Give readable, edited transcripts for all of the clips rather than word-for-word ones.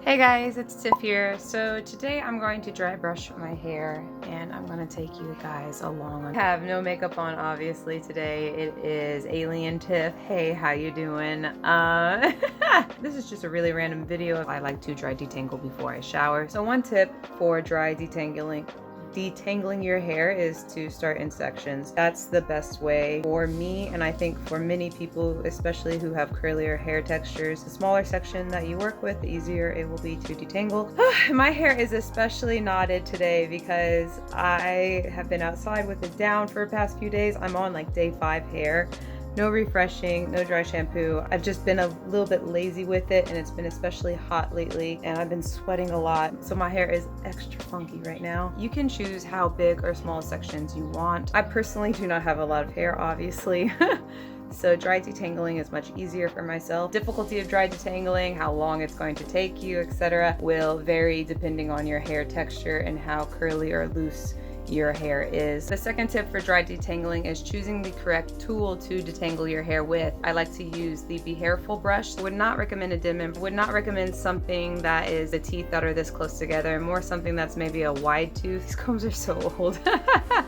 Hey guys, it's Tiff here. So today I'm going to dry brush my hair and I'm going to take you guys along. I have no makeup on obviously today. It is Alien Tiff. Hey, how you doing? This is just a really random video. I like to dry detangle before I shower. So one tip for dry detangling your hair is to start in sections. That's the best way for me, and I think for many people, especially who have curlier hair textures. The smaller section that you work with, the easier it will be to detangle. My hair is especially knotted today because I have been outside with it down for the past few days. I'm on like day 5 hair. No refreshing, no dry shampoo. I've just been a little bit lazy with it, and it's been especially hot lately and I've been sweating a lot, so my hair is extra funky right now. You can choose how big or small sections you want. I personally do not have a lot of hair, obviously. So dry detangling is much easier for myself. Difficulty of dry detangling, how long it's going to take you, etc., will vary depending on your hair texture and how curly or loose your hair is. The second tip for dry detangling is choosing the correct tool to detangle your hair with. I like to use the behairful brush. Would not recommend a dim, would not recommend something that is the teeth that are this close together, more something that's maybe a wide tooth. These combs are so old.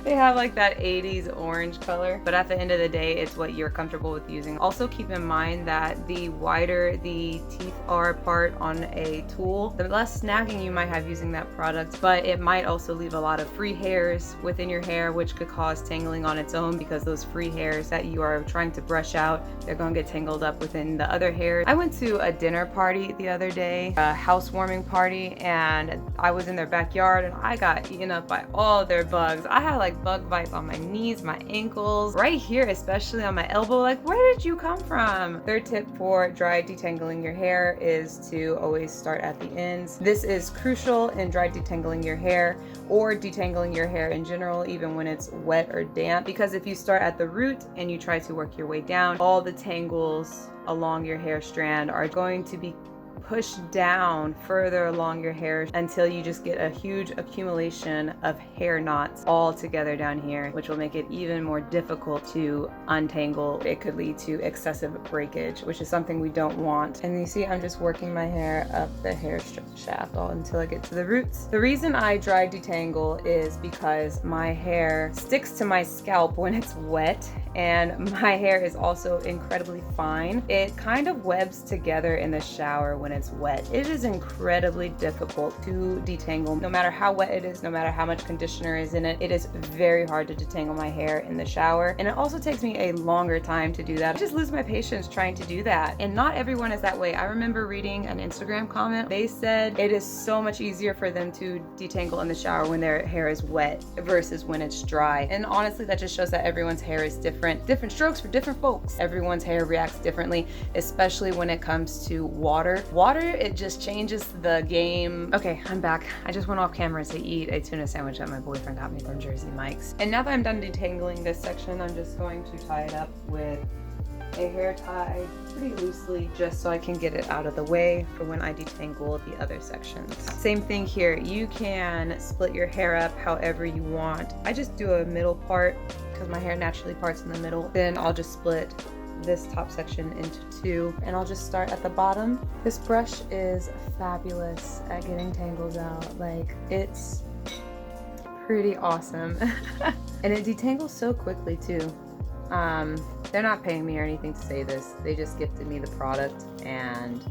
They have like that 80s orange color, but at the end of the day, it's what you're comfortable with using. Also keep in mind that the wider the teeth are apart on a tool, the less snagging you might have using that product, but it might also leave a lot of free hairs within your hair, which could cause tangling on its own, because those free hairs that you are trying to brush out, they're going to get tangled up within the other hairs. I went to a dinner party the other day, a housewarming party, and I was in their backyard and I got eaten up by all their bugs. I had like bug bites on my knees, my ankles, right here, especially on my elbow. Like, where did you come from? Third tip for dry detangling your hair is to always start at the ends. This is crucial in dry detangling your hair or detangling your hair in general, even when it's wet or damp, because if you start at the root and you try to work your way down, all the tangles along your hair strand are going to be pushed down further along your hair until you just get a huge accumulation of hair knots all together down here, which will make it even more difficult to untangle. It could lead to excessive breakage, which is something we don't want. And you see I'm just working my hair up the hair shaft all until I get to the roots. The reason I dry detangle is because my hair sticks to my scalp when it's wet, and my hair is also incredibly fine. It kind of webs together in the shower when it's wet. It is incredibly difficult to detangle. No matter how wet it is, no matter how much conditioner is in it, it is very hard to detangle my hair in the shower. And it also takes me a longer time to do that. I just lose my patience trying to do that. And not everyone is that way. I remember reading an Instagram comment. They said it is so much easier for them to detangle in the shower when their hair is wet versus when it's dry. And honestly, that just shows that everyone's hair is different. Different strokes for different folks. Everyone's hair reacts differently, especially when it comes to water. Water, it just changes the game. Okay, I'm back. I just went off camera to eat a tuna sandwich that my boyfriend got me from Jersey Mike's. And now that I'm done detangling this section, I'm just going to tie it up with a hair tie pretty loosely, just so I can get it out of the way for when I detangle the other sections. Same thing here. You can split your hair up however you want. I just do a middle part because my hair naturally parts in the middle. Then I'll just split this top section into 2, and I'll just start at the bottom. This brush is fabulous at getting tangles out. Like, it's pretty awesome. And it detangles so quickly too. They're not paying me or anything to say this. They just gifted me the product, and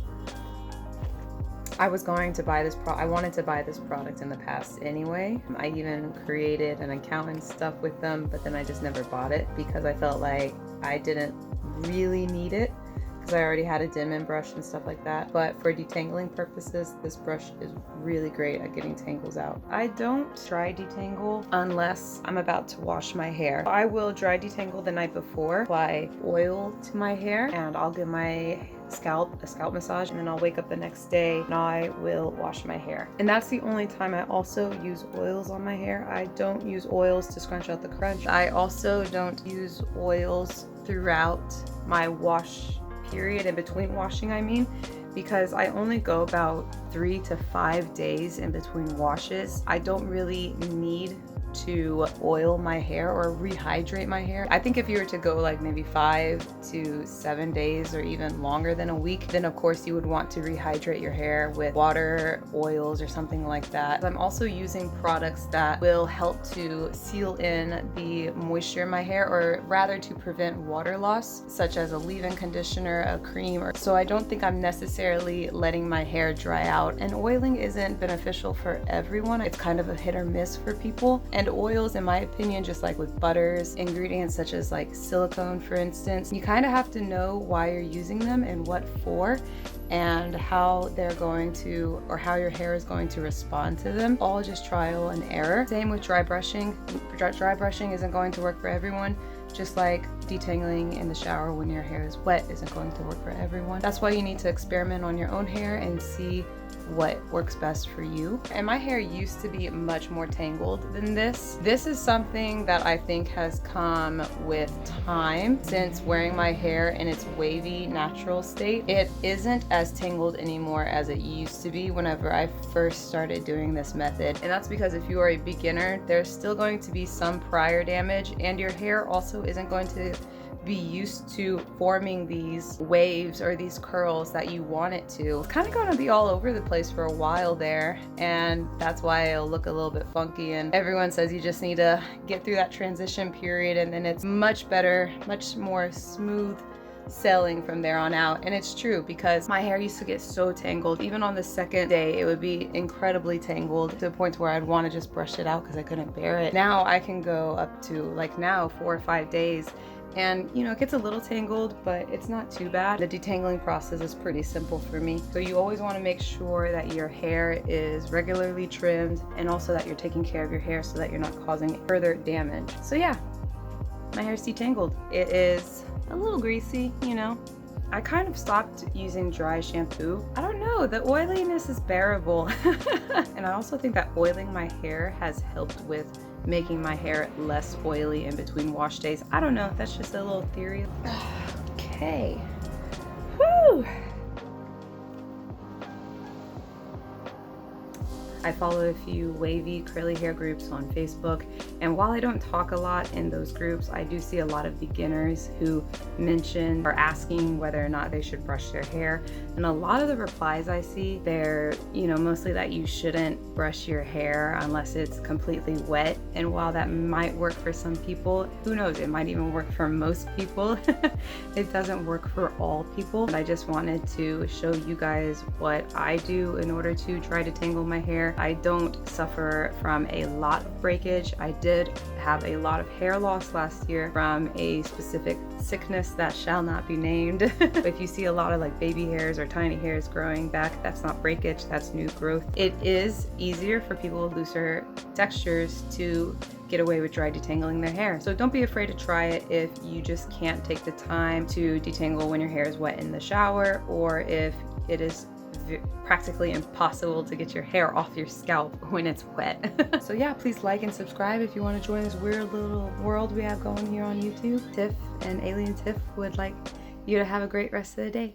I was going to buy this I wanted to buy this product in the past anyway. I even created an account and stuff with them, but then I just never bought it because I felt like I didn't really need it because I already had a dim-in brush and stuff like that. But for detangling purposes, this brush is really great at getting tangles out. I don't dry detangle unless I'm about to wash my hair. I will dry detangle the night before, apply oil to my hair, and I'll give my scalp a scalp massage, and then I'll wake up the next day and I will wash my hair. And that's the only time I also use oils on my hair. I don't use oils to scrunch out the crunch. I also don't use oils throughout my wash period, in between washing I mean, because I only go about 3 to 5 days in between washes. I don't really need to oil my hair or rehydrate my hair. I think if you were to go like maybe 5 to 7 days or even longer than a week, then of course you would want to rehydrate your hair with water, oils, or something like that. I'm also using products that will help to seal in the moisture in my hair, or rather to prevent water loss, such as a leave-in conditioner, a cream, so I don't think I'm necessarily letting my hair dry out. And oiling isn't beneficial for everyone. It's kind of a hit or miss for people. And oils, in my opinion, just like with butters, ingredients such as like silicone, for instance, you kind of have to know why you're using them and what for, and how they're going to, or how your hair is going to respond to them. All just trial and error. Same with dry brushing. Dry brushing isn't going to work for everyone, just like detangling in the shower when your hair is wet isn't going to work for everyone. That's why you need to experiment on your own hair and see what works best for you. And my hair used to be much more tangled than this. This is something that I think has come with time. Since wearing my hair in its wavy natural state, it isn't as tangled anymore as it used to be whenever I first started doing this method. And that's because if you are a beginner, there's still going to be some prior damage, and your hair also isn't going to be used to forming these waves or these curls that you want it to. It's kind of going to be all over the place for a while there, and that's why it'll look a little bit funky. And everyone says you just need to get through that transition period, and then it's much better, much more smooth sailing from there on out. And it's true, because my hair used to get so tangled. Even on the second day, it would be incredibly tangled to the point where I'd want to just brush it out because I couldn't bear it. Now I can go up to, like now, 4 or 5 days, and you know, it gets a little tangled, but it's not too bad. The detangling process is pretty simple for me. So you always want to make sure that your hair is regularly trimmed, and also that you're taking care of your hair so that you're not causing further damage. So yeah, my hair's detangled. It is a little greasy, you know. I kind of stopped using dry shampoo. I don't know, the oiliness is bearable. And I also think that oiling my hair has helped with making my hair less oily in between wash days. I don't know, that's just a little theory. Okay. Whew. I follow a few wavy curly hair groups on Facebook, and while I don't talk a lot in those groups, I do see a lot of beginners who mention or asking whether or not they should brush their hair. And a lot of the replies I see, they're, you know, mostly that you shouldn't brush your hair unless it's completely wet. And while that might work for some people, who knows, it might even work for most people. It doesn't work for all people. And I just wanted to show you guys what I do in order to try to tangle my hair. I don't suffer from a lot of breakage. I did have a lot of hair loss last year from a specific sickness that shall not be named. If you see a lot of like baby hairs or tiny hairs growing back, that's not breakage, that's new growth. It is easier for people with looser textures to get away with dry detangling their hair. So don't be afraid to try it if you just can't take the time to detangle when your hair is wet in the shower, or if it is practically impossible to get your hair off your scalp when it's wet. So yeah, please like and subscribe if you want to join this weird little world we have going here on YouTube. Tiff and Alien Tiff would like you to have a great rest of the day.